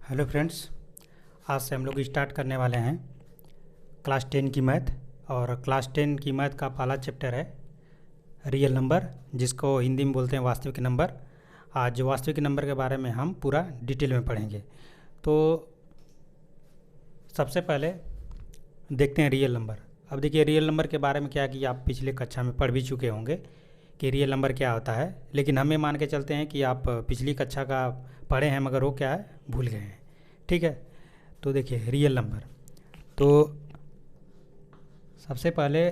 Hello friends, आज से हम लोग स्टार्ट करने वाले हैं क्लास 10 की मैथ। और क्लास 10 की मैथ का पहला चैप्टर है रियल नंबर, जिसको हिंदी में बोलते हैं वास्तविक नंबर। आज वास्तविक नंबर के बारे में हम पूरा डिटेल में पढ़ेंगे। तो सबसे पहले देखते हैं रियल नंबर। अब देखिए, रियल नंबर के बारे में क्या है कि आप पिछले कक्षा में पढ़ भी चुके होंगे कि रियल नंबर क्या होता है, लेकिन हम ये मान के चलते हैं कि आप पिछली कक्षा का पढ़े हैं मगर वो क्या है, भूल गए हैं। ठीक है, तो देखिए रियल नंबर। तो सबसे पहले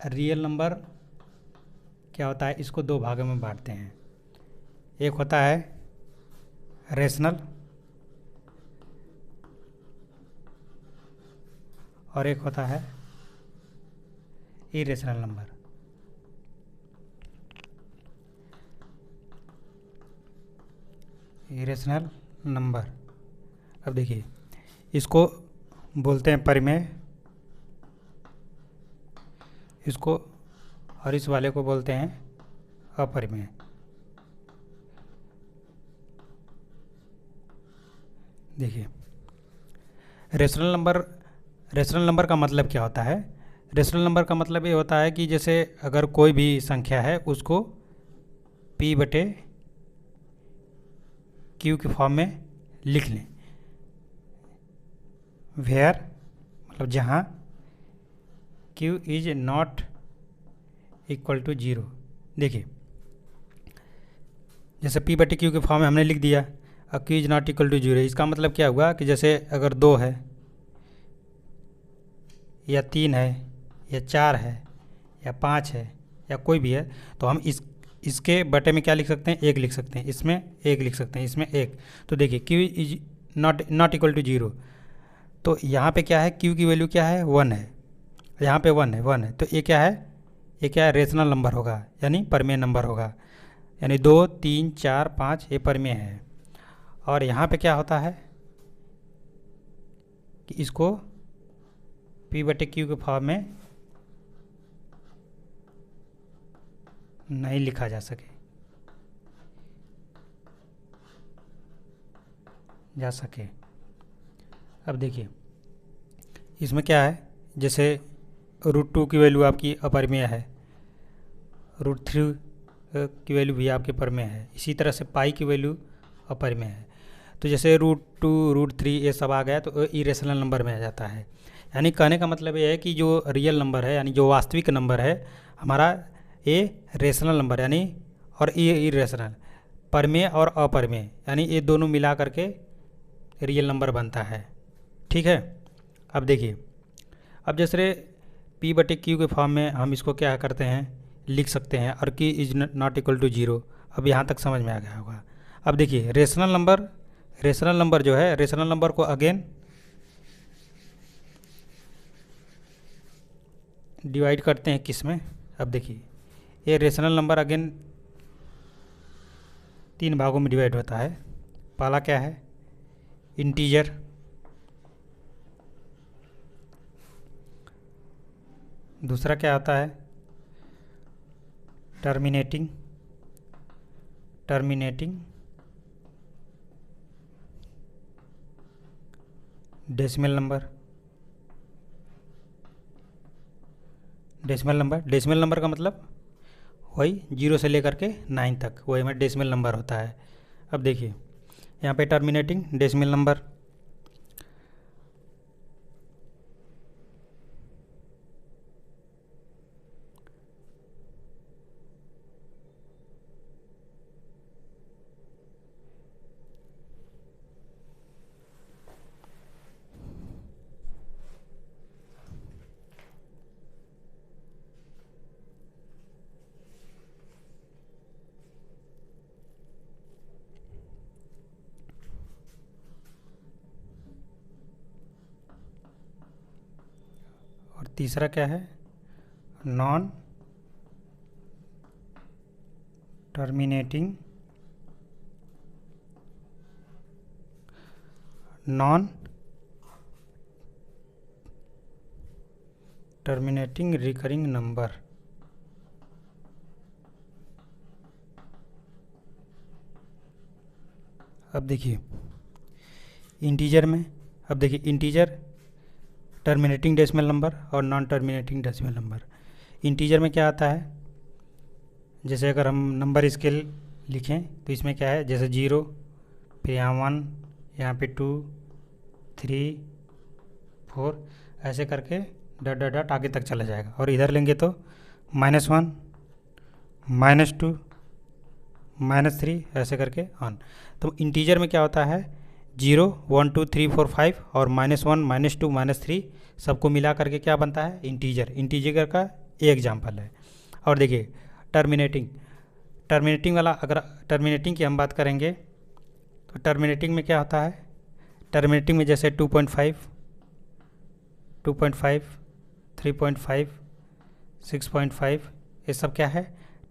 रियल नंबर क्या होता है, इसको दो भागों में बांटते हैं। एक होता है रेशनल और एक होता है इरेशनल नंबर। इरेशनल नंबर, अब देखिए इसको बोलते हैं परिमेय, इसको और इस वाले को बोलते हैं अपरिमेय। देखिए रेशनल नंबर का मतलब क्या होता है। रेशनल नंबर का मतलब ये होता है कि जैसे अगर कोई भी संख्या है उसको p बटे q के फॉर्म में लिख लें। वेयर मतलब जहाँ q is not equal to zero. देखिए जैसे p बटे q के फॉर्म में हमने लिख दिया, अब q is not equal to zero. इसका मतलब क्या हुआ कि जैसे अगर 2 है या 3 है या 4 है या 5 है या कोई भी है, तो हम इसके बटे में क्या लिख सकते हैं, 1 लिख सकते हैं, इसमें 1 लिख सकते हैं, इसमें 1। तो देखिए q is not equal to zero, तो यहाँ पे क्या है, q की वैल्यू क्या है, 1 है, यहाँ पे 1 है, तो ये क्या है, ये क्या है, रेशनल नंबर होगा, यानी परिमेय नंबर होगा। यानी 2 3 4 5 ये परिमेय है। और यहाँ पे क्या होता है कि इसको p बटे q के फॉर्म में नहीं लिखा जा सके। अब देखिए इसमें क्या है, जैसे √2 की वैल्यू आपकी अपरिमेय है, √3 की वैल्यू भी आपके परिमेय है, इसी तरह से पाई की वैल्यू अपरिमेय है। तो जैसे √2 √3 ये सब आ गया तो इरेशनल नंबर में आ जाता है। यानी कहने का मतलब ये है कि जो रियल नंबर है, यानी जो वास्तविक नंबर है हमारा, ये रेशनल नंबर यानी और ये इरेशनल, परिमेय और अपरिमेय, यानी ये दोनों मिला करके रियल नंबर बनता है। ठीक है, अब देखिए, अब जैसे p बटे q के फॉर्म में हम इसको क्या करते हैं, लिख सकते हैं, और q is not equal to zero. अब यहाँ तक समझ में आ गया होगा। अब देखिए रेशनल नंबर जो है, रेशनल नंबर को अगेन डिवाइड करते हैं किस में। अब देखिए ये रेशनल नंबर अगेन 3 भागों में डिवाइड होता है। पहला क्या है, इंटीजर, दूसरा क्या होता है, टर्मिनेटिंग, डेसिमल नंबर का मतलब वही 0 से लेकर के 9 तक, वही हमारा डेसिमल नंबर होता है। अब देखिए यहाँ पे टर्मिनेटिंग डेसिमल नंबर, और तीसरा क्या है, नॉन टर्मिनेटिंग रिकरिंग नंबर। अब देखिए इंटीजर में अब देखिए इंटीजर, टर्मिनेटिंग डेसिमल नंबर और non terminating decimal number. Integer में क्या आता है, जैसे अगर हम नंबर स्केल लिखें तो इसमें क्या है, जैसे 0, फिर यहाँ 1, यहाँ पे 2, 3, 4, ऐसे करके डॉट डॉट डॉट आगे तक चला जाएगा। और इधर लेंगे तो -1, -2, -3 ऐसे करके ऑन। तो इंटीजर में क्या होता है, 0, 1, 2, 3, 4, 5 और -1, -2, -3 सबको मिला करके क्या बनता है, इंटीजर। इंटीजर का एक एग्जाम्पल है। और देखिए टर्मिनेटिंग वाला, अगर टर्मिनेटिंग की हम बात करेंगे तो टर्मिनेटिंग में क्या होता है, टर्मिनेटिंग में जैसे 2.5, 3.5, 6.5 ये सब क्या है,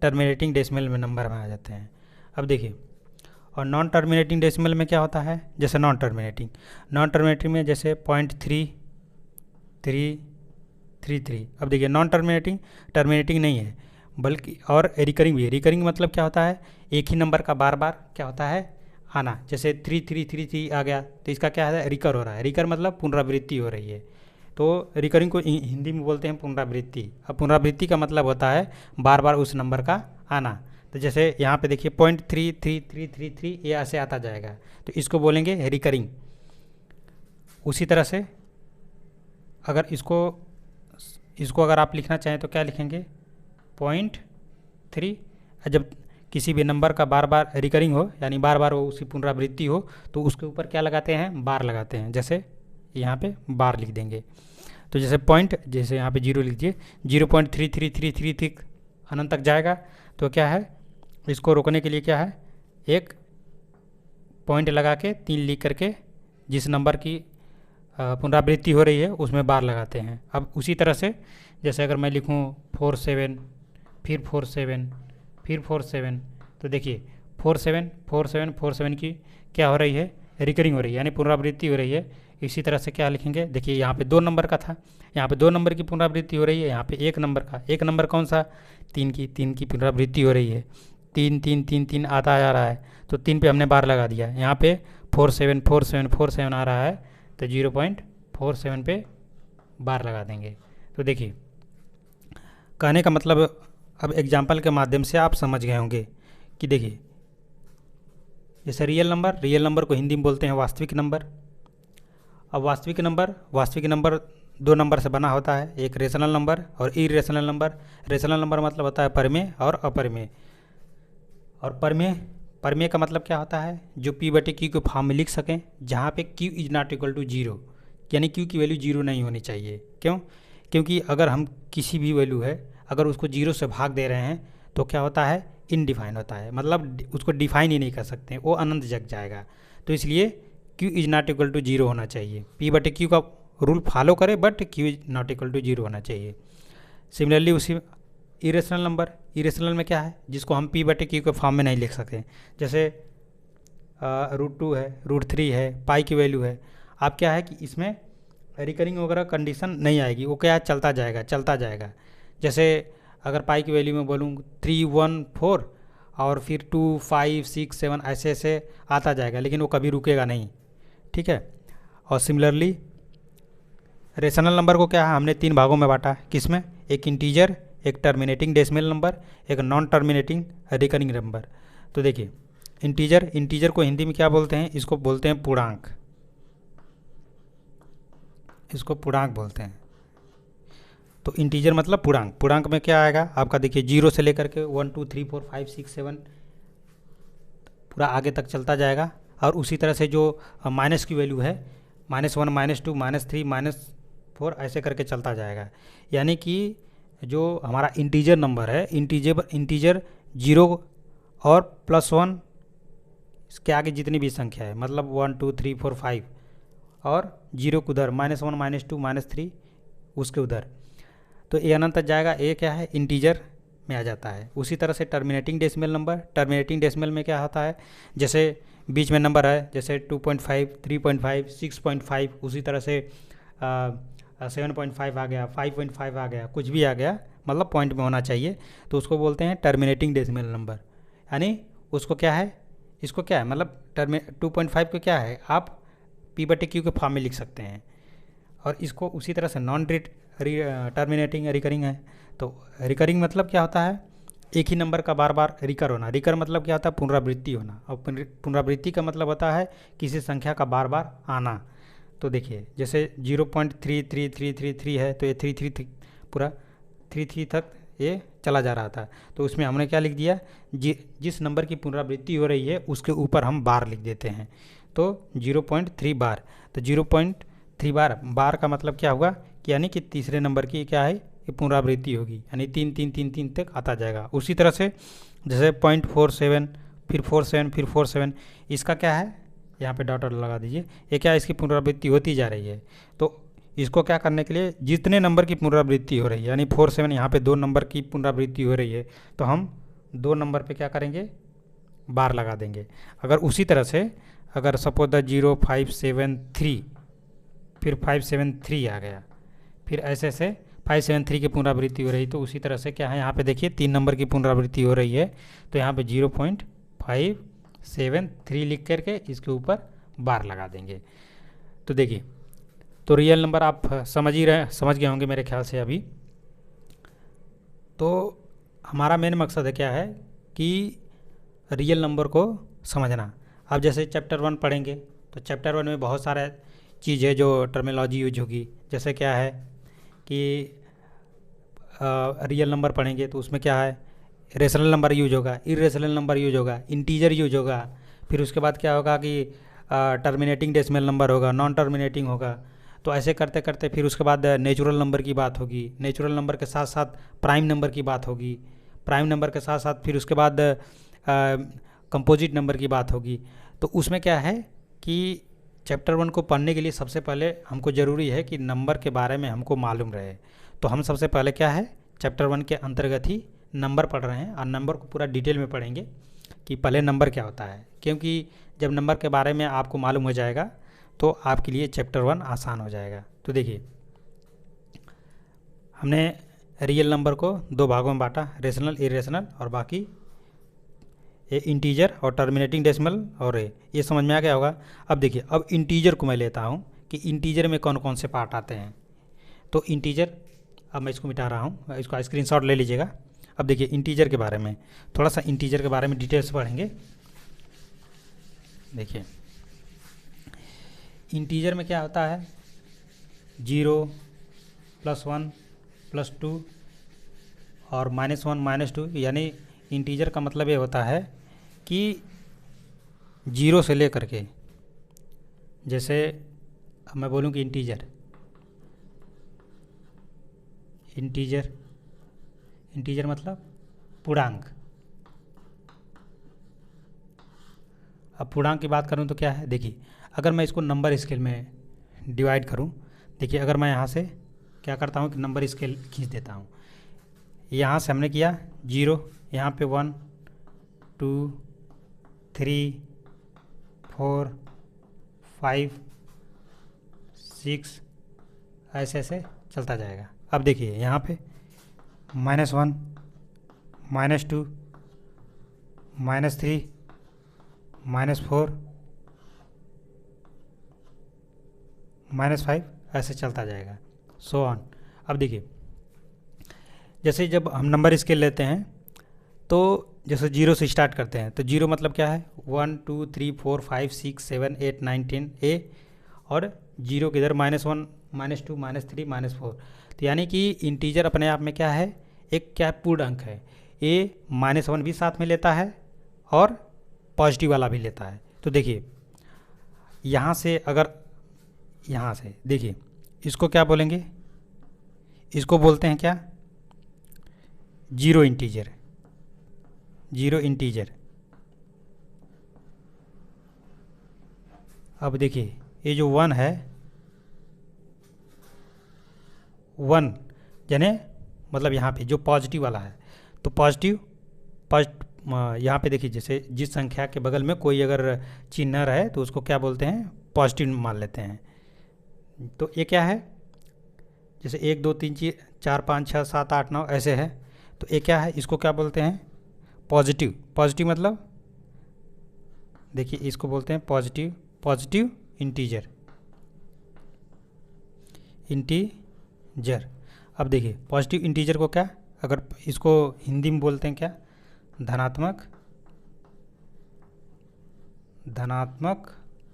टर्मिनेटिंग डेसिमल में नंबर में आ जाते हैं। अब देखिए, और नॉन टर्मिनेटिंग डेसिमल में क्या होता है, जैसे नॉन टर्मिनेटिंग में जैसे 0.3333। अब देखिए नॉन टर्मिनेटिंग नहीं है, बल्कि और रिकरिंग भी है। रिकरिंग मतलब क्या होता है, एक ही नंबर का बार बार क्या होता है आना। जैसे 3333 आ गया तो इसका क्या है, रिकर हो रहा है। रिकर मतलब पुनरावृत्ति हो रही है। तो रिकरिंग को हिंदी में बोलते हैं पुनरावृत्ति। अब पुनरावृत्ति का मतलब होता है बार बार उस नंबर का आना। तो जैसे यहाँ पे देखिए 0.33333 ये ऐसे आता जाएगा, तो इसको बोलेंगे रिकरिंग। उसी तरह से अगर इसको अगर आप लिखना चाहें तो क्या लिखेंगे, 0.3। जब किसी भी नंबर का बार बार रिकरिंग हो, यानी बार बार वो उसी पुनरावृत्ति हो, तो उसके ऊपर क्या लगाते हैं, बार लगाते हैं। जैसे यहाँ पे बार लिख देंगे। तो जैसे जैसे यहाँ पे 0 लिख दिए, 0.33333 अनंत तक जाएगा। तो क्या है, इसको रोकने के लिए क्या है, एक पॉइंट लगा के 3 लिख करके जिस नंबर की पुनरावृत्ति हो रही है उसमें बार लगाते हैं। अब उसी तरह से जैसे अगर मैं लिखूँ 47, फिर 47, फिर 47, तो देखिए 47 की क्या हो रही है, रिकरिंग हो रही है, यानी पुनरावृत्ति हो रही है। इसी तरह से क्या लिखेंगे, देखिए यहाँ पे 2 नंबर का था, यहाँ पे 2 नंबर की पुनरावृत्ति हो रही है, यहाँ पे 1 नंबर का। 1 नंबर कौन सा, 3 की पुनरावृत्ति हो रही है। 3 आता जा रहा है, तो 3 पे हमने बार लगा दिया। यहाँ पे 47 आ रहा है, तो 0.47 पे बार लगा देंगे। तो देखिए कहने का मतलब, अब एग्जाम्पल के माध्यम से आप समझ गए होंगे कि देखिए जैसे रियल नंबर को हिंदी में बोलते हैं वास्तविक नंबर। अब वास्तविक नंबर 2 नंबर से बना होता है, एक रेशनल नंबर और इरेशनल नंबर। रेशनल नंबर मतलब होता है परमेय और अपरिमेय। और परमेय का मतलब क्या होता है, जो P/Q के फॉर्म में लिख सकें, जहाँ पे Q is not equal to 0, यानी Q की वैल्यू 0 नहीं होनी चाहिए। क्यों, क्योंकि अगर हम किसी भी वैल्यू है अगर उसको 0 से भाग दे रहे हैं तो क्या होता है, इनडिफाइन होता है, मतलब उसको डिफाइन ही नहीं कर सकते, वो अनंत जग जाएगा। तो इसलिए Q is not equal to 0 होना चाहिए। P/Q का रूल फॉलो करें, but Q is not equal to 0 होना चाहिए। सिमिलरली उसी इरेशनल में क्या है, जिसको हम P/Q के फॉर्म में नहीं लिख सकते, जैसे √2 है, √3 है, पाई की वैल्यू है। आप क्या है कि इसमें रिकरिंग वगैरह कंडीशन नहीं आएगी, वो क्या चलता जाएगा। जैसे अगर पाई की वैल्यू में बोलूँ 3, 1, 4 और फिर 2, 5, 6, 7 ऐसे आता जाएगा, लेकिन वो कभी रुकेगा नहीं, ठीक है। और सिमिलरली रेशनल नंबर को क्या है, हमने 3 भागों में बांटा, किसमें, एक इंटीजर, एक टर्मिनेटिंग डेसिमल नंबर, एक नॉन टर्मिनेटिंग रिकरिंग नंबर। तो देखिए इंटीजर को हिंदी में क्या बोलते हैं, इसको बोलते हैं पूर्णांक, इसको पूर्णांक बोलते हैं। तो इंटीजर मतलब पूर्णांक में क्या आएगा आपका, देखिए 0 से लेकर के 1, 2, 3, 4, 5, 6, 7 पूरा आगे तक चलता जाएगा। और उसी तरह से जो माइनस की वैल्यू है, -1, -2, -3, -4 ऐसे करके चलता जाएगा। यानी कि जो हमारा इंटीजर नंबर है, इंटीजर 0 और +1 इसके आगे जितनी भी संख्या है, मतलब 1, 2, 3, 4, 5 और 0 के उधर -1, -2, -3 उसके उधर, तो ये अनंत तक जाएगा। ये क्या है, इंटीजर में आ जाता है। उसी तरह से टर्मिनेटिंग डेसिमल में क्या होता है, जैसे बीच में नंबर है, जैसे 2.5, 3.5, 6.5, उसी तरह से 7.5 आ गया, 5.5 आ गया, कुछ भी आ गया, मतलब पॉइंट में होना चाहिए, तो उसको बोलते हैं टर्मिनेटिंग डेसिमल नंबर। यानी उसको क्या है, इसको क्या है, मतलब 2.5 को क्या है, आप P/Q के फॉर्म में लिख सकते हैं। और इसको उसी तरह से नॉन टर्मिनेटिंग रिकरिंग है। तो रिकरिंग मतलब क्या होता है, एक ही नंबर का बार बार रिकर होना। रिकर मतलब क्या होता है, पुनरावृत्ति होना। और पुनरावृत्ति का मतलब होता है किसी संख्या का बार बार आना। तो देखिए जैसे 0.3333 है, तो ये 33 पूरा 33 तक ये चला जा रहा था। तो उसमें हमने क्या लिख दिया, जिस नंबर की पुनरावृत्ति हो रही है उसके ऊपर हम बार लिख देते हैं। तो 0.3 बार, तो 0.3 बार का मतलब क्या हुआ कि यानी कि तीसरे नंबर की क्या है, ये पुनरावृत्ति होगी, यानी 3 तक आता जाएगा। उसी तरह से जैसे 0.47, फिर 47, फिर 47, इसका क्या है, यहाँ पे डॉट लगा दीजिए, ये क्या है, इसकी पुनरावृत्ति होती जा रही है। तो इसको क्या करने के लिए, जितने नंबर की पुनरावृत्ति हो रही है, यानी 47 यहाँ पे 2 नंबर की पुनरावृत्ति हो रही है, तो हम 2 नंबर पे क्या करेंगे, बार लगा देंगे। अगर उसी तरह से अगर सपोज द 0573, फिर 573 आ गया, फिर ऐसे ऐसे 573 की पुनरावृत्ति हो रही, तो उसी तरह से क्या है, यहाँ पे देखिए 3 नंबर की पुनरावृत्ति हो रही है, तो यहाँ पे 0.573 लिख करके इसके ऊपर बार लगा देंगे। तो देखिए, तो रियल नंबर आप समझ गए होंगे मेरे ख्याल से अभी। तो हमारा मेन मकसद है क्या है कि रियल नंबर को समझना। अब जैसे चैप्टर 1 पढ़ेंगे, तो चैप्टर 1 में बहुत सारा चीज़ है जो टर्मिनोलॉजी यूज होगी। जैसे क्या है कि रियल नंबर पढ़ेंगे तो उसमें क्या है, रेशनल नंबर यूज होगा, इरेशनल नंबर यूज होगा, इंटीजर यूज होगा। फिर उसके बाद क्या होगा कि टर्मिनेटिंग डेसिमल नंबर होगा, नॉन टर्मिनेटिंग होगा। तो ऐसे करते करते फिर उसके बाद नेचुरल नंबर की बात होगी, नेचुरल नंबर के साथ साथ प्राइम नंबर की बात होगी, प्राइम नंबर के साथ साथ फिर उसके बाद कंपोजिट नंबर की बात होगी। तो उसमें क्या है कि चैप्टर 1 को पढ़ने के लिए सबसे पहले हमको ज़रूरी है कि नंबर के बारे में हमको मालूम रहे। तो हम सबसे पहले क्या है, चैप्टर 1 के अंतर्गत ही नंबर पढ़ रहे हैं, और नंबर को पूरा डिटेल में पढ़ेंगे कि पहले नंबर क्या होता है। क्योंकि जब नंबर के बारे में आपको मालूम हो जाएगा तो आपके लिए चैप्टर 1 आसान हो जाएगा। तो देखिए, हमने रियल नंबर को 2 भागों में बांटा, रेशनल, इरेशनल, और बाकी ये इंटीजर और टर्मिनेटिंग डेसिमल, और ये समझ में आ गया होगा। अब देखिए, अब इंटीजर को मैं लेता हूँ कि इंटीजर में कौन कौन से पार्ट आते हैं। तो इंटीजर, अब मैं इसको मिटा रहा हूँ, इसका स्क्रीनशॉट ले लीजिएगा। अब देखिए इंटीजर के बारे में, थोड़ा सा इंटीजर के बारे में डिटेल से पढ़ेंगे। देखिए इंटीजर में क्या होता है, 0 +1 +2 और -1 -2, यानी इंटीजर का मतलब ये होता है कि 0 से लेकर के, जैसे अब मैं बोलूँ कि इंटीजर मतलब पूर्णांक। अब पूर्णांक की बात करूँ तो क्या है, देखिए अगर मैं इसको नंबर स्केल में डिवाइड करूँ, देखिए अगर मैं यहाँ से क्या करता हूँ कि नंबर स्केल खींच देता हूँ। यहाँ से हमने किया 0, यहाँ पे 1 2 3 4 5 6 ऐसे ऐसे चलता जाएगा। अब देखिए यहाँ पे -1 -2 -3 -4 -5 ऐसे चलता जाएगा, सो ऑन। अब देखिए, जैसे जब हम नंबर स्केल लेते हैं तो जैसे 0 से स्टार्ट करते हैं, तो 0 मतलब क्या है, 1 2 3 4 5 6 7 8 9 10 ए, और 0 के इधर -1 -2 -3 -4। तो यानी कि इंटीजर अपने आप में क्या है, एक क्या पूर्ण अंक है। ए -1 भी साथ में लेता है और पॉजिटिव वाला भी लेता है। तो देखिए यहाँ से, अगर यहाँ से देखिए, इसको क्या बोलेंगे, इसको बोलते हैं क्या, 0 इंटीजर। अब देखिए ये जो 1 है, 1 यानी मतलब यहाँ पे जो पॉजिटिव वाला है, तो पॉजिटिव यहाँ पे देखिए, जैसे जिस संख्या के बगल में कोई अगर चिन्ह रहे तो उसको क्या बोलते हैं, पॉजिटिव मान लेते हैं। तो ये क्या है, जैसे 1 2 3 4 5 6 7 8 9 ऐसे है, तो ये क्या है, इसको क्या बोलते हैं, पॉजिटिव मतलब देखिए इसको बोलते हैं पॉजिटिव इंटीजर। इंटीजर। अब देखिए पॉजिटिव इंटीजर को क्या, अगर इसको हिंदी में बोलते हैं क्या, धनात्मक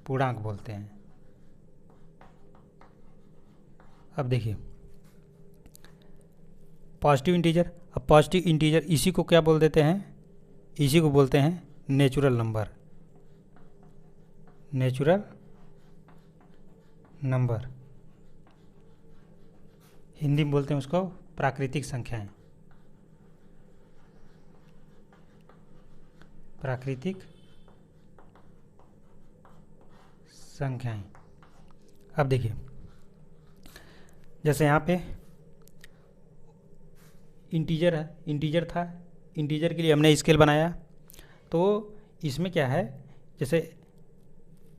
पूर्णांक बोलते हैं। अब देखिए पॉजिटिव इंटीजर, अब पॉजिटिव इंटीजर इसी को क्या बोल देते हैं, इसी को बोलते हैं नेचुरल नंबर। हिंदी में बोलते हैं उसको प्राकृतिक संख्याएं। अब देखिए जैसे यहाँ पे इंटीजर था, इंटीजर के लिए हमने स्केल बनाया, तो इसमें क्या है, जैसे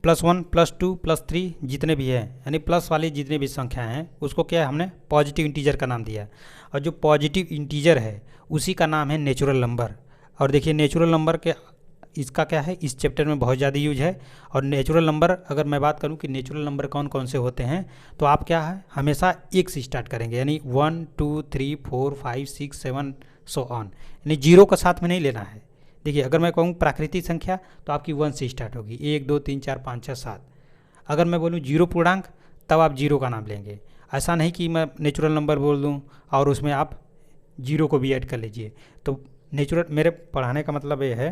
+1 +2 +3 जितने भी हैं, यानी प्लस वाली जितने भी संख्याएं हैं उसको क्या हमने पॉजिटिव इंटीजर का नाम दिया। और जो पॉजिटिव इंटीजर है उसी का नाम है नेचुरल नंबर। और देखिए नेचुरल नंबर के इसका क्या है, इस चैप्टर में बहुत ज़्यादा यूज है। और नेचुरल नंबर, अगर मैं बात करूं कि नेचुरल नंबर कौन कौन से होते हैं, तो आप क्या है हमेशा एक से स्टार्ट करेंगे, यानी 1 2 3 4 5 6 7 सो ऑन, यानी जीरो का साथ में नहीं लेना है। देखिए अगर मैं कहूँ प्राकृतिक संख्या तो आपकी 1 से स्टार्ट होगी, 1 2 3 4 5 6 7। अगर मैं बोलूँ जीरो पूर्णांक तब आप जीरो का नाम लेंगे। ऐसा नहीं कि मैं नेचुरल नंबर बोल दूँ और उसमें आप जीरो को भी ऐड कर लीजिए। तो नेचुरल, मेरे पढ़ाने का मतलब ये है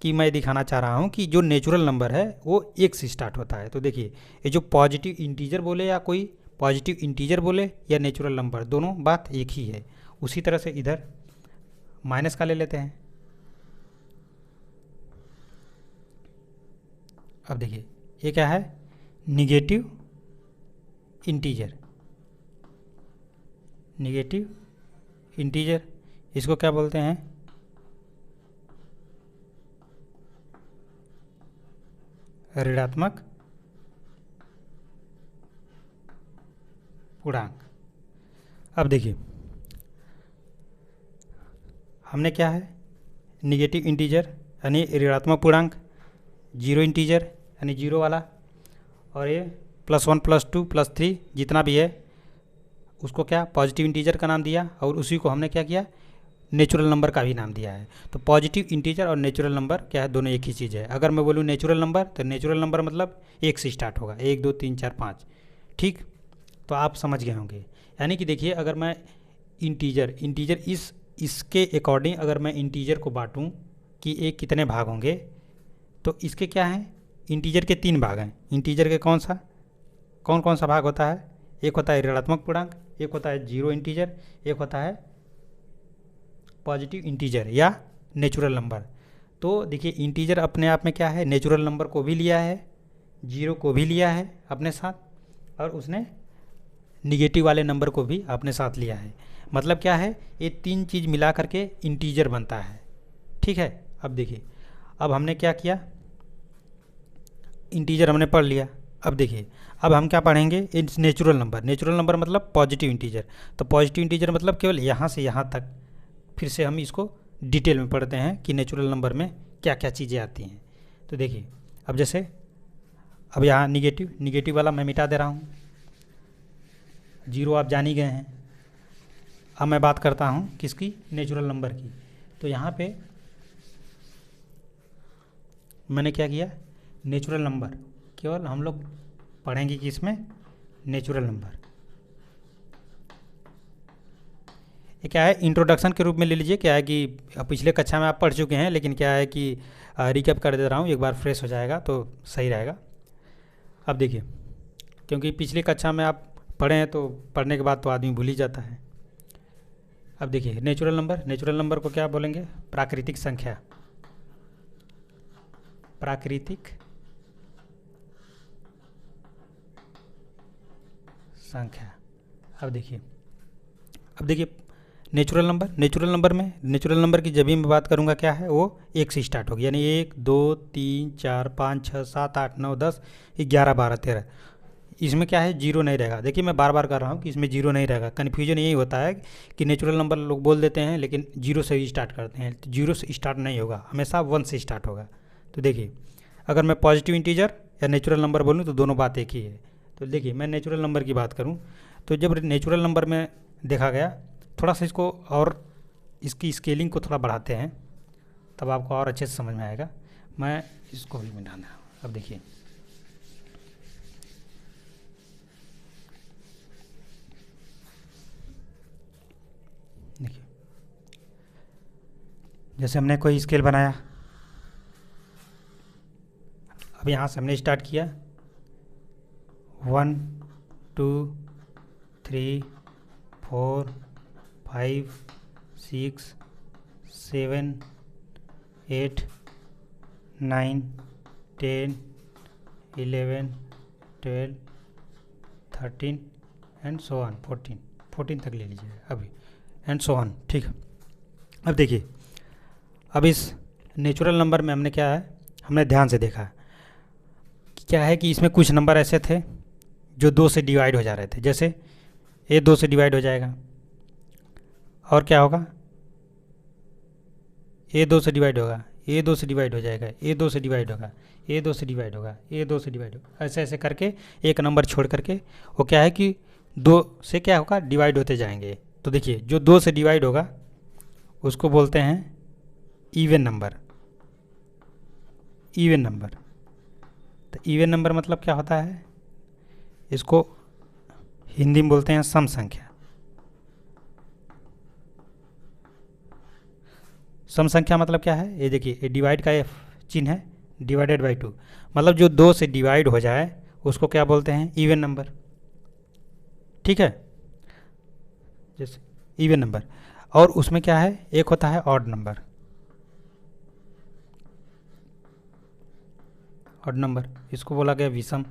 कि मैं दिखाना चाह रहा हूँ कि जो नेचुरल नंबर है वो एक से स्टार्ट होता है। तो देखिए ये जो पॉजिटिव इंटीजर बोले या कोई पॉजिटिव इंटीजर बोले या नेचुरल नंबर, दोनों बात एक ही है। उसी तरह से इधर माइनस का ले लेते हैं। अब देखिए ये क्या है, निगेटिव इंटीजर, इसको क्या बोलते हैं, ऋणात्मक पूर्णांक। अब देखिए हमने क्या है, निगेटिव इंटीजर यानी ऋणात्मक पूर्णांक, जीरो इंटीजर यानी जीरो वाला, और ये +1 +2 +3 जितना भी है उसको क्या पॉजिटिव इंटीजर का नाम दिया, और उसी को हमने क्या किया, नेचुरल नंबर का भी नाम दिया है। तो पॉजिटिव इंटीजर और नेचुरल नंबर क्या है, दोनों एक ही चीज़ है। अगर मैं बोलूँ नेचुरल नंबर तो नेचुरल नंबर मतलब एक से स्टार्ट होगा, 1 2 3 4 5, ठीक। तो आप समझ गए होंगे। यानी कि देखिए अगर मैं इंटीजर इसके अकॉर्डिंग अगर मैं इंटीजर को बांटूँ कि ये कितने भाग होंगे, तो इसके क्या हैं, इंटीजर के 3 भाग हैं। इंटीजर के कौन कौन सा भाग होता है, एक होता है ऋणात्मक पूर्णांक, एक होता है जीरो इंटीजर, एक होता है पॉजिटिव इंटीजर या नेचुरल नंबर। तो देखिए इंटीजर अपने आप में क्या है, नेचुरल नंबर को भी लिया है, जीरो को भी लिया है अपने साथ, और उसने निगेटिव वाले नंबर को भी अपने साथ लिया है। मतलब क्या है, ये 3 चीज़ मिला करके इंटीजर बनता है, ठीक है। अब देखिए अब हमने क्या किया, इंटीजर हमने पढ़ लिया। अब देखिए अब हम क्या पढ़ेंगे, नेचुरल नंबर मतलब पॉजिटिव इंटीजर। तो पॉजिटिव इंटीजर मतलब केवल यहाँ से यहाँ तक। फिर से हम इसको डिटेल में पढ़ते हैं कि नेचुरल नंबर में क्या क्या चीज़ें आती हैं। तो देखिए अब जैसे अब यहाँ निगेटिव वाला मैं मिटा दे रहा हूँ, जीरो आप जान ही गए हैं। अब मैं बात करता हूँ किसकी, नेचुरल नंबर की। तो यहाँ पे मैंने क्या किया, नेचुरल नंबर केवल हम लोग पढ़ेंगे कि इसमें नेचुरल नंबर, ये क्या है इंट्रोडक्शन के रूप में ले लीजिए। क्या है कि पिछले कक्षा में आप पढ़ चुके हैं, लेकिन क्या है कि रिकैप कर दे रहा हूँ, एक बार फ्रेश हो जाएगा तो सही रहेगा। अब देखिए क्योंकि पिछली कक्षा में आप पढ़े हैं तो पढ़ने के बाद तो आदमी भूल ही जाता है। अब देखिए नेचुरल नंबर को क्या बोलेंगे, प्राकृतिक संख्या। अब देखिए नेचुरल नंबर की जब भी मैं बात करूंगा क्या है, वो 1 से स्टार्ट होगी, यानी 1 2 3 4 5 6 7 8 9 10 11 12 13। इसमें क्या है, जीरो नहीं रहेगा। देखिए मैं बार बार कर रहा हूँ कि इसमें जीरो नहीं रहेगा। कन्फ्यूजन यही होता है कि नेचुरल नंबर लोग बोल देते हैं लेकिन जीरो से ही स्टार्ट करते हैं। तो जीरो से स्टार्ट नहीं होगा, हमेशा 1 से स्टार्ट होगा। तो देखिए अगर मैं पॉजिटिव इंटीजर या नेचुरल नंबर बोलूँ तो दोनों बात एक ही है। तो देखिए मैं नेचुरल नंबर की बात करूँ तो जब नेचुरल नंबर में देखा गया, थोड़ा सा इसको और इसकी स्केलिंग को थोड़ा बढ़ाते हैं, तब आपको और अच्छे से समझ में आएगा। मैं इसको भी मिटाना। अब देखिए, जैसे हमने कोई स्केल बनाया, अब यहाँ से हमने स्टार्ट किया 1 2 3 4 5 6 7 8 9 10 11 12 13 एंड सो ऑन 14 तक ले लीजिए अभी, एंड सो ऑन। ठीक है, अब देखिए, अब इस नेचुरल नंबर में हमने क्या है, हमने ध्यान से देखा कि क्या है कि इसमें कुछ नंबर ऐसे थे जो 2 से डिवाइड हो जा रहे थे। जैसे ये 2 से डिवाइड हो जाएगा, और क्या होगा, ये 2 से डिवाइड होगा, ये 2 से डिवाइड हो जाएगा, ये 2 से डिवाइड होगा, ये 2 से डिवाइड होगा, ये 2 से डिवाइड होगा, ऐसे ऐसे करके एक नंबर छोड़ करके वो क्या है कि 2 से क्या होगा, डिवाइड होते जाएंगे। तो देखिए, जो 2 से डिवाइड होगा उसको बोलते हैं इवन नंबर। इवन नंबर, तो इवन नंबर मतलब क्या होता है, इसको हिंदी में बोलते हैं सम संख्या। सम संख्या मतलब क्या है, ये देखिए, ये डिवाइड का ये चिन्ह है, डिवाइडेड बाई 2, मतलब जो 2 से डिवाइड हो जाए उसको क्या बोलते हैं, इवन नंबर। ठीक है, जैसे इवन नंबर। और उसमें क्या है, एक होता है ऑड नंबर। ऑड नंबर, इसको बोला गया विषम,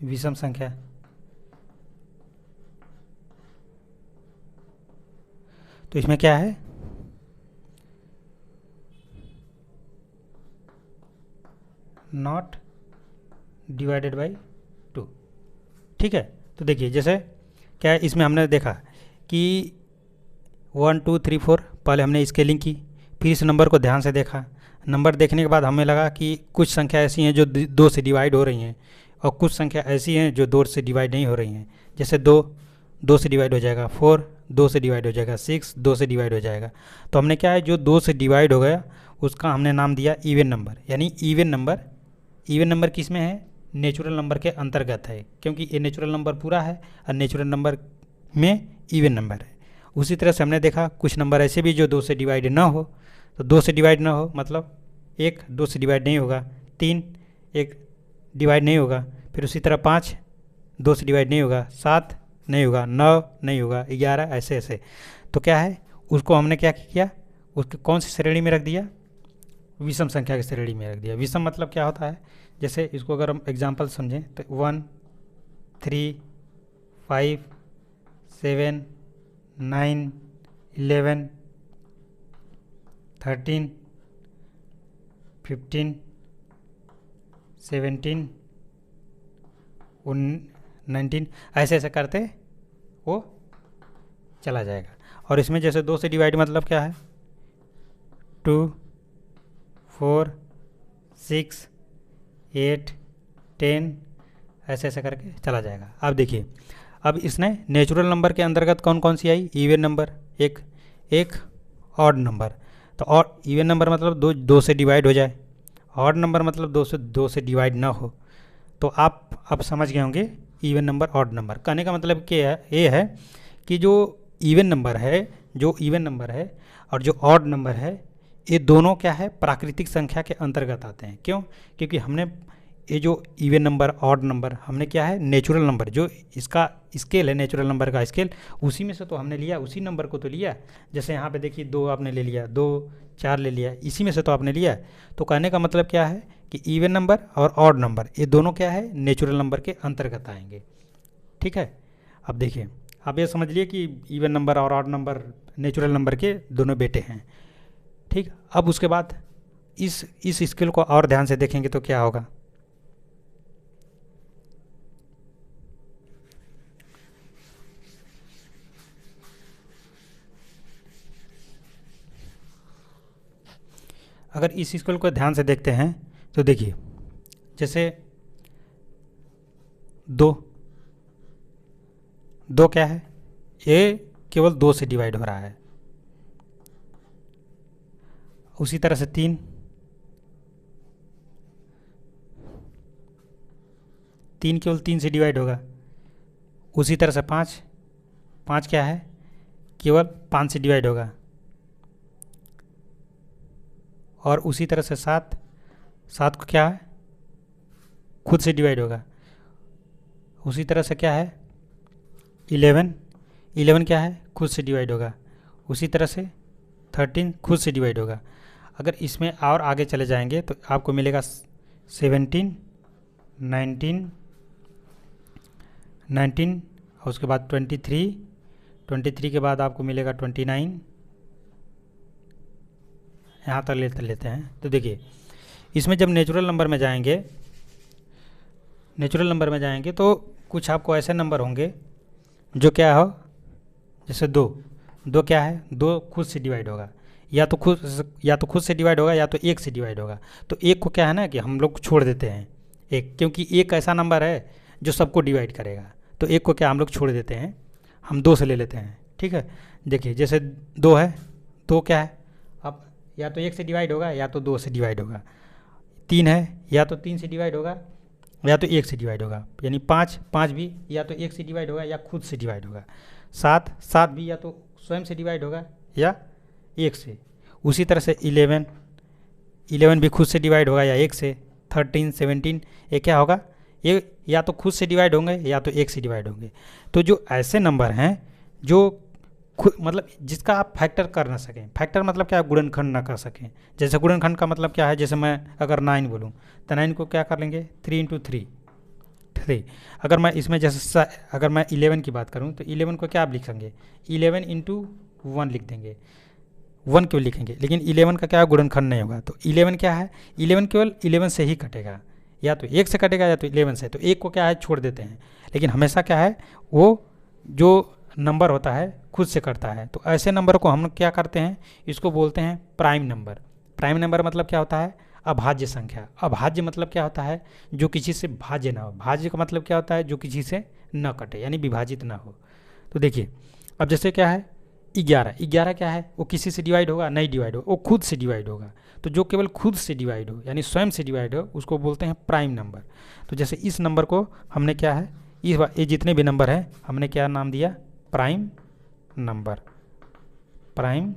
विषम संख्या। तो इसमें क्या है, नॉट डिवाइडेड बाई 2। ठीक है, तो देखिए, जैसे क्या है, इसमें हमने देखा कि 1 2 3 4 पहले हमने स्केलिंग की, फिर इस नंबर को ध्यान से देखा। नंबर देखने के बाद हमें लगा कि कुछ संख्या ऐसी हैं जो 2 से डिवाइड हो रही हैं, और कुछ संख्या ऐसी हैं जो 2 से डिवाइड नहीं हो रही हैं। जैसे 2 से डिवाइड हो जाएगा, 4 2 से डिवाइड हो जाएगा, 6 2 से डिवाइड हो जाएगा। तो हमने क्या है, जो 2 से डिवाइड हो गया उसका हमने नाम दिया इवन नंबर। यानी इवन नंबर, इवन नंबर किस में है, नेचुरल नंबर के अंतर्गत है, क्योंकि ये नेचुरल नंबर पूरा है और नेचुरल नंबर में इवन नंबर है। उसी तरह से हमने देखा कुछ नंबर ऐसे भी जो 2 से डिवाइड ना हो, तो 2 से डिवाइड ना हो मतलब 1 2 से डिवाइड नहीं होगा, 3 1 डिवाइड नहीं होगा, फिर उसी तरह 5 2 से डिवाइड नहीं होगा, 7 नहीं होगा, 9 नहीं होगा, 11, ऐसे ऐसे। तो क्या है, उसको हमने क्या किया, उसके कौन सी श्रेणी में रख दिया, विषम संख्या की श्रेणी में रख दिया। विषम मतलब क्या होता है, जैसे इसको अगर हम एग्जाम्पल समझें तो 1 3 5 7 9 11 13 15 17 19, ऐसे ऐसे करते वो चला जाएगा। और इसमें जैसे 2 से डिवाइड मतलब क्या है, 2 4 6 8 10, ऐसे ऐसे करके चला जाएगा। अब देखिए, अब इसने नेचुरल नंबर के अंतर्गत कौन कौन सी आई, इवन नंबर एक ऑड नंबर। तो और इवन नंबर मतलब 2 से डिवाइड हो जाए, ऑड नंबर मतलब 2 से डिवाइड ना हो। तो आप अब समझ गए होंगे इवन नंबर ऑड नंबर। कहने का मतलब क्या है, ये है कि जो इवन नंबर है और जो ऑड नंबर है, ये दोनों क्या है, प्राकृतिक संख्या के अंतर्गत आते हैं। क्यों, क्योंकि हमने ये जो इवन नंबर ऑड नंबर हमने क्या है, नेचुरल नंबर जो इसका स्केल है, नेचुरल नंबर का स्केल, उसी में से तो हमने लिया, उसी नंबर को तो लिया। जैसे यहाँ पे देखिए 2 आपने ले लिया, 2 4 ले लिया, इसी में से तो आपने लिया। तो कहने का मतलब क्या है कि इवन नंबर और ऑड नंबर ये दोनों क्या है, नेचुरल नंबर के अंतर्गत आएंगे। ठीक है, अब देखिए, आप ये समझ लिए कि इवन नंबर और ऑड नंबर नेचुरल नंबर के दोनों बेटे हैं। ठीक, अब उसके बाद इस स्केल को और ध्यान से देखेंगे तो क्या होगा, अगर इस स्केल को ध्यान से देखते हैं तो देखिए, जैसे 2 2 क्या है, ये केवल 2 से डिवाइड हो रहा है। उसी तरह से 3 केवल 3 से डिवाइड होगा। उसी तरह से 5 क्या है, केवल 5 से डिवाइड होगा। और उसी तरह से 7 को क्या है, खुद से डिवाइड होगा। उसी तरह से क्या है 11 क्या है, खुद से डिवाइड होगा। उसी तरह से 13 खुद से डिवाइड होगा। अगर इसमें और आगे चले जाएंगे तो आपको मिलेगा 17, 19 और उसके बाद 23 के बाद आपको मिलेगा 29। यहाँ तक लेते हैं। तो देखिए इसमें जब नेचुरल नंबर में जाएंगे तो कुछ आपको ऐसे नंबर होंगे जो क्या हो, जैसे 2 क्या है, 2 खुद से डिवाइड होगा। या तो खुद से डिवाइड होगा या तो 1 से डिवाइड होगा। तो 1 को क्या है ना कि हम लोग छोड़ देते हैं, क्योंकि 1 ऐसा नंबर है जो सबको डिवाइड करेगा। तो 1 को क्या हम लोग छोड़ देते हैं, हम 2 से ले लेते हैं। ठीक है, देखिए जैसे 2 है, 2 क्या है, अब या तो 1 से डिवाइड होगा या तो 2 से डिवाइड होगा। 3 है, या तो 3 से डिवाइड होगा या तो 1 से डिवाइड होगा। यानी 5 भी या तो 1 से डिवाइड होगा या खुद से डिवाइड होगा। 7 भी या तो स्वयं से डिवाइड होगा या 1 से। उसी तरह से 11 भी खुद से डिवाइड होगा या 1 से। 13, 17 ये क्या होगा, ये या तो खुद से डिवाइड होंगे या तो 1 से डिवाइड होंगे। तो जो ऐसे नंबर हैं जो खुद मतलब जिसका आप फैक्टर कर ना सकें, फैक्टर मतलब क्या है, गुणनखंड ना कर सकें। जैसे गुणनखंड का मतलब क्या है, जैसे मैं अगर 9 बोलूँ तो 9 को क्या कर लेंगे, 3 × 3। अगर मैं इसमें जैसे अगर मैं 11 की बात करूँ तो 11 को क्या आप लिखेंगे, 11 × 1 लिख देंगे। 1 क्यों लिखेंगे, लेकिन 11 का क्या गुणनखंड नहीं होगा। तो 11 क्या है, 11 केवल 11 से ही कटेगा, या तो 1 से कटेगा या तो 11 से। तो 1 को क्या है छोड़ देते हैं, लेकिन हमेशा क्या है वो जो नंबर होता है खुद से करता है। तो ऐसे नंबर को हम क्या करते हैं, इसको बोलते हैं प्राइम नंबर। प्राइम नंबर मतलब क्या होता है, अभाज्य संख्या। अभाज्य मतलब क्या होता है, जो किसी से भाज्य ना हो। भाज्य का मतलब क्या होता है, जो किसी से न कटे, यानी विभाजित ना हो। तो देखिए अब जैसे क्या है 11 क्या है, वो किसी से डिवाइड होगा, नहीं डिवाइड होगा, वो खुद से डिवाइड होगा। तो जो केवल खुद से डिवाइड हो यानी स्वयं से डिवाइड हो उसको बोलते हैं प्राइम नंबर। तो जैसे इस नंबर को हमने क्या है, ये जितने भी नंबर हैं हमने क्या नाम दिया, प्राइम नंबर। प्राइम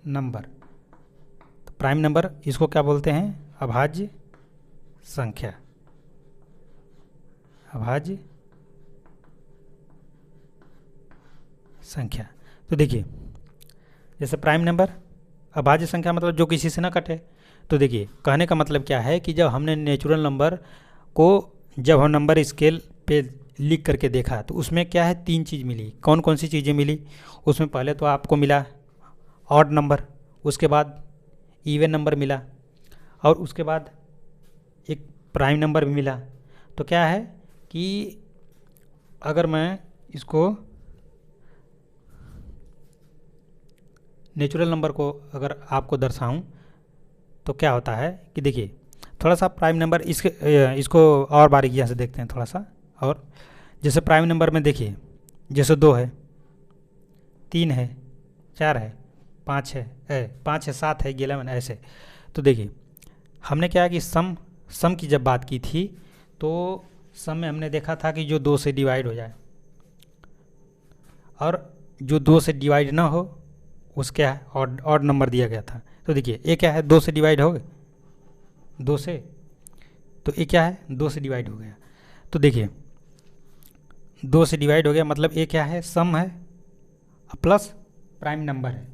नंबर, तो प्राइम नंबर इसको क्या बोलते हैं, अभाज्य संख्या। अभाज्य संख्या। तो देखिए जैसे प्राइम नंबर, अभाज्य संख्या मतलब जो किसी से ना कटे। तो देखिए कहने का मतलब क्या है कि जब हमने नेचुरल नंबर को जब हम नंबर स्केल पे लिख करके देखा तो उसमें क्या है 3 चीज़ मिली। कौन कौन सी चीज़ें मिली, उसमें पहले तो आपको मिला ऑड नंबर, उसके बाद इवन नंबर मिला, और उसके बाद एक प्राइम नंबर भी मिला। तो क्या है कि अगर मैं इसको नेचुरल नंबर को अगर आपको दर्शाऊं तो क्या होता है कि देखिए थोड़ा सा प्राइम नंबर इसको और बारीकियाँ से देखते हैं थोड़ा सा। और जैसे प्राइम नंबर में देखिए जैसे 2 है, 3 है, 4 है, 5 है, 7 है, 11 ऐसे। तो देखिए हमने क्या है कि सम की जब बात की थी तो सम में हमने देखा था कि जो 2 से डिवाइड हो जाए, और जो 2 से डिवाइड ना हो उसके ऑड नंबर दिया गया था। तो देखिए ये क्या है, 2 से डिवाइड हो गए, 2 से, तो ये क्या है 2 से डिवाइड हो गया। तो देखिए 2 से डिवाइड हो गया मतलब ये क्या है, सम है प्लस प्राइम नंबर है।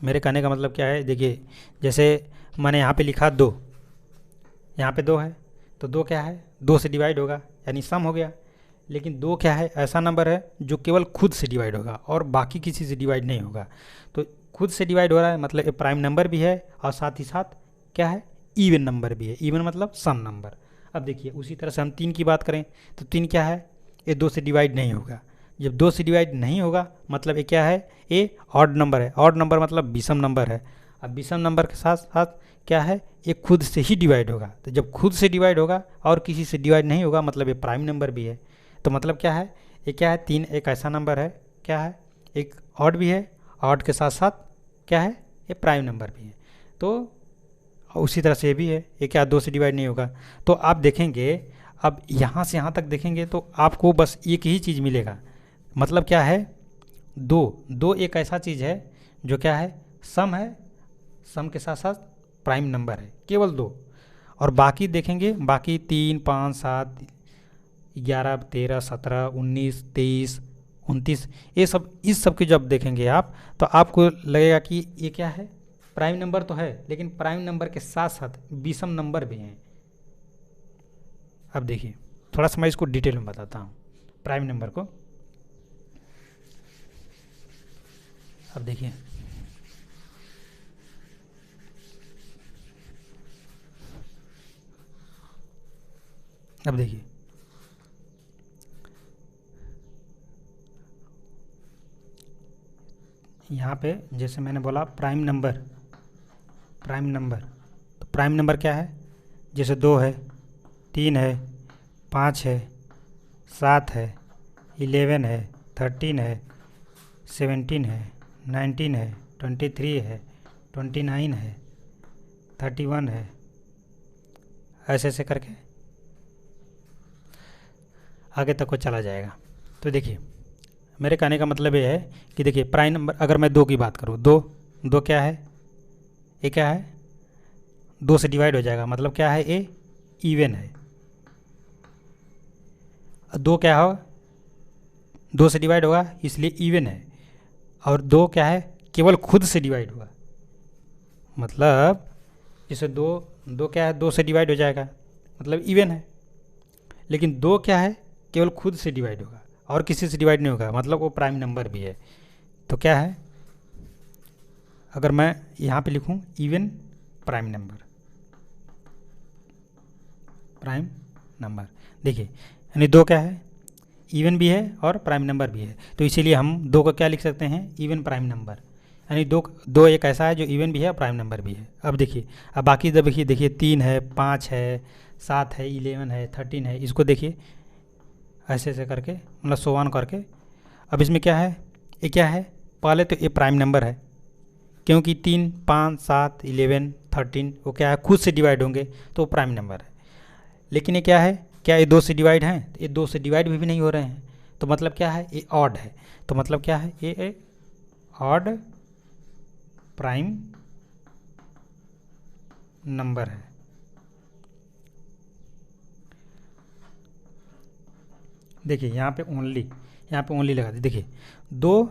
मेरे कहने का मतलब क्या है, देखिए जैसे मैंने यहाँ पे लिखा 2, यहाँ पे 2 है, तो 2 क्या है 2 से डिवाइड होगा यानी सम हो गया। लेकिन 2 क्या है, ऐसा नंबर है जो केवल खुद से डिवाइड होगा और बाकी किसी से डिवाइड नहीं होगा। तो खुद से डिवाइड हो रहा है मतलब ये प्राइम नंबर भी है और साथ ही साथ क्या है, इवन नंबर भी है। इवन मतलब सम नंबर। अब देखिए उसी तरह से हम 3 की बात करें तो 3 क्या है, ये 2 से डिवाइड नहीं होगा। जब 2 से डिवाइड नहीं होगा मतलब ये क्या है, ये ऑड नंबर है। ऑड नंबर मतलब विषम नंबर है। अब विषम नंबर के साथ साथ क्या है, ये खुद से ही डिवाइड होगा। तो जब खुद से डिवाइड होगा और किसी से डिवाइड नहीं होगा मतलब ये प्राइम नंबर भी है। तो मतलब क्या है, ये क्या है, 3 एक ऐसा नंबर है, क्या है, एक ऑड भी है, ऑड के साथ साथ क्या है, ये प्राइम नंबर भी है। तो उसी तरह से ये भी है, ये क्या 2 से डिवाइड नहीं होगा। तो आप देखेंगे, अब यहाँ से यहाँ तक देखेंगे तो आपको बस एक ही चीज़ मिलेगा, मतलब क्या है, दो एक ऐसा चीज़ है जो क्या है, सम है, सम के साथ साथ प्राइम नंबर है, केवल 2। और बाकी देखेंगे, बाकी 3 5 7 11 13 17 19 23 29, ये सब, इस सब की जब देखेंगे आप तो आपको लगेगा कि ये क्या है, प्राइम नंबर तो है, लेकिन प्राइम नंबर के साथ साथ विषम नंबर भी हैं। अब देखिए थोड़ा सा मैं इसको डिटेल में बताता हूँ प्राइम नंबर को। अब देखिए, अब देखिए यहाँ पे जैसे मैंने बोला प्राइम नंबर, तो प्राइम नंबर क्या है, जैसे 2 है, 3 है, 5 है, 7 है, 11 है, 13 है, 17 है, 19 है, 23 है, 29 है, 31 है, ऐसे ऐसे करके आगे तक को चला जाएगा। तो देखिए मेरे कहने का मतलब ये है कि देखिए प्राइम नंबर, अगर मैं 2 की बात करूँ, दो क्या है, ये क्या है, 2 से डिवाइड हो जाएगा, मतलब क्या है, ये इवन है। 2 क्या हो, 2 से डिवाइड होगा इसलिए इवन है। और 2 क्या है, केवल खुद से डिवाइड हुआ, मतलब जैसे दो क्या है, 2 से डिवाइड हो जाएगा मतलब इवन है। लेकिन 2 क्या है, केवल खुद से डिवाइड होगा और किसी से डिवाइड नहीं होगा, मतलब वो प्राइम नंबर भी है। तो क्या है, अगर मैं यहाँ पे लिखूँ इवन प्राइम नंबर, देखिए यानी 2 क्या है, इवन भी है और प्राइम नंबर भी है, तो इसीलिए हम 2 को क्या लिख सकते हैं, इवन प्राइम नंबर। यानी दो एक ऐसा है जो इवन भी है और प्राइम नंबर भी है। अब देखिए, अब बाकी जब देखिए 3 है, 5 है, 7 है, 11 है, 13 है, इसको देखिए ऐसे ऐसे करके, मतलब सो ऑन करके। अब इसमें क्या है, ये क्या है, पहले तो ये प्राइम नंबर है, क्योंकि 3 5 7 11 13 वो क्या है, खुद से डिवाइड होंगे तो वो प्राइम नंबर है। लेकिन ये क्या है, क्या ये 2 से डिवाइड हैं, ये 2 से डिवाइड भी नहीं हो रहे हैं, तो मतलब क्या है, ये ऑड है। तो मतलब क्या है, ये ऑड प्राइम नंबर है। देखिए यहाँ पे ओनली लगा दी। देखिए 2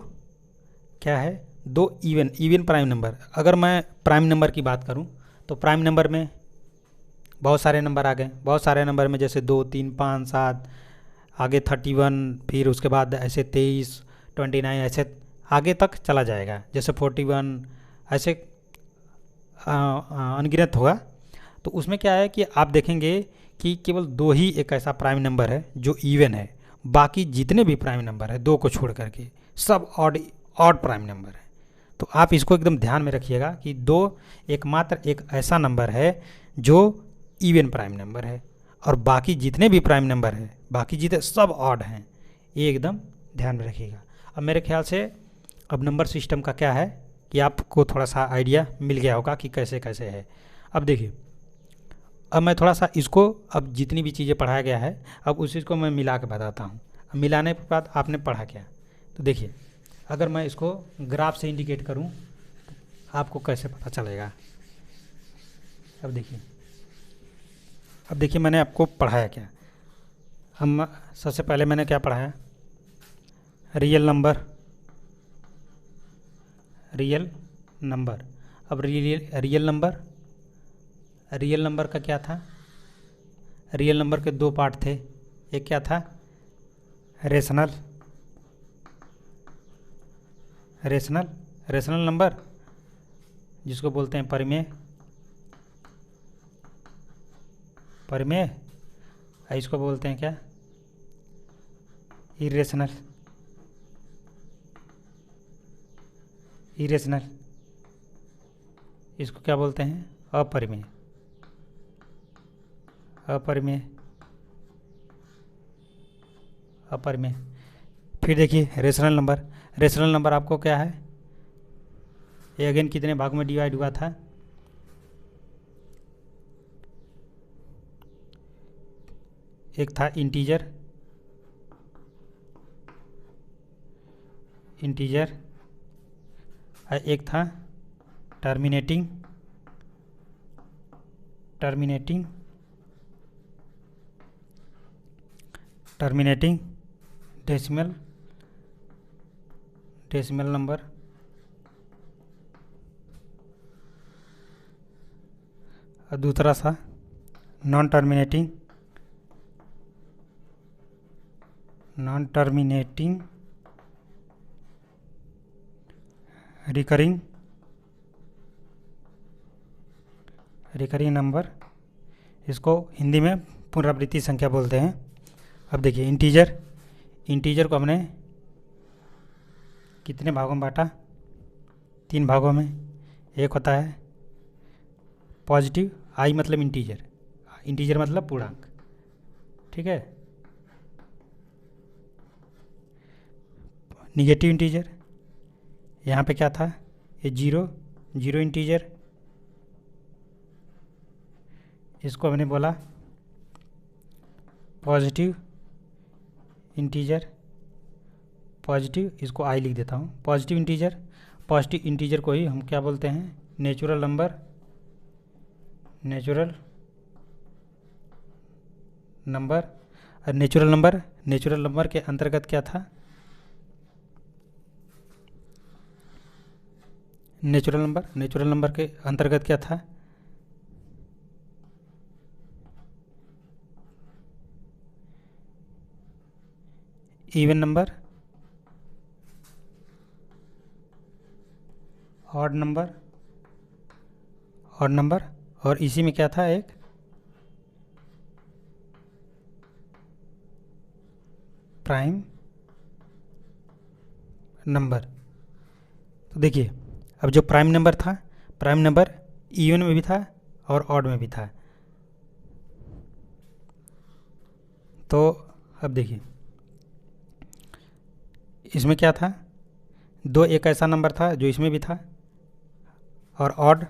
क्या है, 2 इवन प्राइम नंबर। अगर मैं प्राइम नंबर की बात करूँ तो प्राइम नंबर में बहुत सारे नंबर आ गए, बहुत सारे नंबर में जैसे 2 3 5 7, आगे 31, फिर उसके बाद ऐसे 23 29 ऐसे आगे तक चला जाएगा, जैसे 41 ऐसे अनगिनत होगा। तो उसमें क्या है कि आप देखेंगे कि केवल 2 ही एक ऐसा प्राइम नंबर है जो इवन है, बाकी जितने भी प्राइम नंबर है 2 को छोड़ करके सब ऑड प्राइम नंबर है। तो आप इसको एकदम ध्यान में रखिएगा कि 2 एकमात्र एक ऐसा नंबर है जो इवन प्राइम नंबर है, और बाकी जितने भी प्राइम नंबर है, बाकी जितने सब ऑड हैं, ये एकदम ध्यान में रखिएगा। अब मेरे ख्याल से अब नंबर सिस्टम का क्या है कि आपको थोड़ा सा आइडिया मिल गया होगा कि कैसे कैसे है। अब देखिए, अब मैं थोड़ा सा इसको, अब जितनी भी चीज़ें पढ़ाया गया है अब उस चीज़ को मैं मिला के बताता हूँ। अब मिलाने के बाद आपने पढ़ा क्या, तो देखिए अगर मैं इसको ग्राफ से इंडिकेट करूँ तो आपको कैसे पता चलेगा। अब देखिए मैंने आपको पढ़ाया क्या। हम सबसे पहले मैंने क्या पढ़ाया, रियल नंबर। अब रियल नंबर का क्या था, रियल नंबर के 2 पार्ट थे, एक क्या था, रेशनल नंबर जिसको बोलते हैं परिमेय, इसको बोलते हैं क्या, इरेशनल। इसको क्या बोलते हैं, अपरिमेय। फिर देखिए रेशनल नंबर आपको क्या है, ये अगेन कितने भागों में डिवाइड हुआ था, एक था इंटीजर और एक था टर्मिनेटिंग डेसिमल नंबर, और दूसरा था नॉन टर्मिनेटिंग रिकरिंग नंबर, इसको हिंदी में पुनरावृत्ति संख्या बोलते हैं। अब देखिए इंटीजर को हमने कितने भागों में बांटा, 3 भागों में। एक होता है पॉजिटिव, आई मतलब इंटीजर मतलब पूर्णांक, ठीक है। निगेटिव इंटीजर, यहाँ पे क्या था, ये जीरो इंटीजर, इसको हमने बोला पॉजिटिव इंटीजर, इसको आई लिख देता हूँ। पॉजिटिव इंटीजर को ही हम क्या बोलते हैं, नेचुरल नंबर और नेचुरल नंबर के अंतर्गत क्या था, नेचुरल नंबर के अंतर्गत क्या था, इवन नंबर, ऑड नंबर, और इसी में क्या था, एक प्राइम नंबर। तो देखिए अब जो प्राइम नंबर इवन में भी था और ऑड में भी था। तो अब देखिए इसमें क्या था, एक ऐसा नंबर था जो इसमें भी था और ऑड